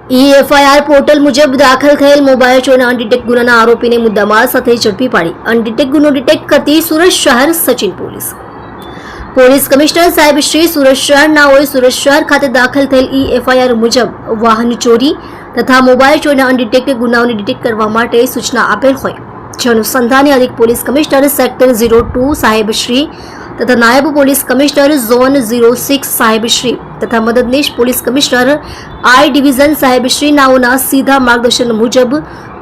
FIR portal મુજબ દાખલ થયેલ મોબાઈલ ચોરીના અનડિટેક્ટ ગુનાના આરોપીને મુદ્દામાલ સાથે ઝડપી પાડી અનડિટેક્ટ ગુનો ડિટેક્ટ કરતી સુરત શહેર સચિન પોલીસ કમિશનર સાહેબ શ્રી સુરત શહેર નાઓએ સુરત શહેર ખાતે દાખલ થયેલ એફઆઈઆર મુજબ વાહન ચોરી તથા મોબાઈલ ચોરીના અનડિટેક્ટ ગુનાઓને ડિટેક્ટ કરવા માટે સૂચના આપેલ હોય જે અનુસંધાને અધિક પોલીસ કમિશનર સેક્ટર 02 સાહેબ શ્રી તથા નાયબ પોલીસ કમિશનર ઝોન 06 સાહેબ શ્રી તથા મદદનીશ પોલીસ કમિશનર આઈ ડિવિઝન સાહેબ શ્રી નાઓના સીધા માર્ગદર્શન મુજબ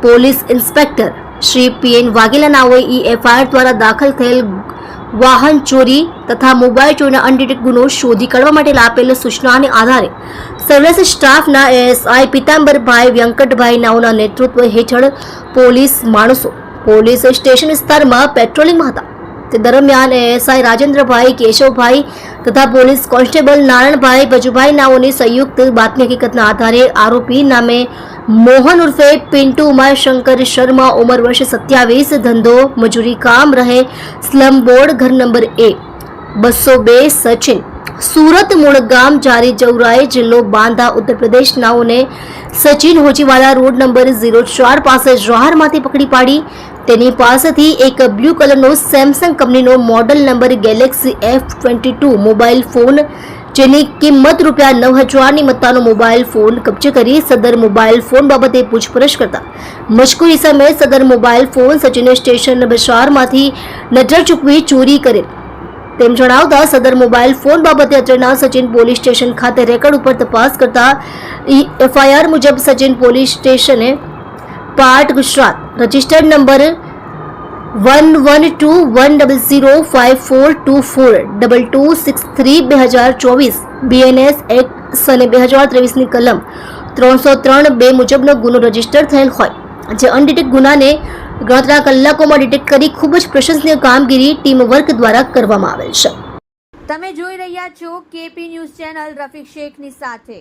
police inspector Shri PN Vaghela નાઓએ એફઆઈઆર દ્વારા દાખલ થયેલ વાહન ચોરી તથા મોબાઈલ ચોરીના અનડિટેક્ટ ગુનો શોધી કાઢવા માટે આપેલ સૂચનાને આધારે સર્વિસ સ્ટાફના એએસઆઈ પિતાંબરભાઈ વ્યંકટભાઈ નાઓના નેતૃત્વ હેઠળ પોલીસ માણસો પોલીસ સ્ટેશન વિસ્તારમાં પેટ્રોલિંગમાં હતા તે દરમિયાન એએસઆઈ રાજેન્દ્રભાઈ કેશવભાઈ તથા પોલીસ કોન્સ્ટેબલ નારાયણભાઈ ભજુભાઈ નાઓની સંયુક્ત બાતમી હકીકતના આધારે આરોપી નામે મોહન ઉર્ફે પિન્ટુ ઉમાશંકર શર્મા ઉંમર વર્ષ 27 ધંધો મજૂરી કામ રહે સ્લમ બોર્ડ ઘર નંબર A 202 સચિન સુરત મૂળ ગામ જારી જૌરાઈ જિલ્લો બાંદા ઉત્તર પ્રદેશ નાઓને સચિન હોજીવાલા રોડ નંબર 04 પાસે જવાહરમાંથી પકડી પાડી તેની પાસેથી એક બ્લુ કલરનો સેમસંગ કંપનીનો model number Galaxy F22 mobile phone જેની કિંમત ₹9,000ની મત્તાનો મોબાઈલ ફોન કબજે કરી સદર મોબાઈલ ફોન બાબતે પૂછપરછ કરતા મજકૂર ઇસમે સદર મોબાઈલ ફોન સચિન સ્ટેશન બજારમાંથી નજર ચૂકવી ચોરી કરેલ તેમ જણાવતા સદર મોબાઈલ ફોન બાબતે અત્રેના સચિન પોલીસ સ્ટેશન ખાતે રેકર્ડ ઉપર તપાસ કરતા એફઆઈઆર મુજબ સચિન પોલીસ સ્ટેશને part Gujarat registered number 1121054242263 BNS act સને 2023ની કલમ 303(2) મુજબનો ગુનો રજીસ્ટર થયેલ હોય જે અનડિટેક્ટ ગુનાને ગણતરીના કલાકોમાં ડિટેક્ટ કરી ખૂબ જ પ્રશંસનીય કામગીરી ટીમ વર્ક દ્વારા કરવામાં આવેલ છે. તમે જોઈ રહ્યા છો કેપી ન્યૂઝ ચેનલ રફીક શેખની સાથે.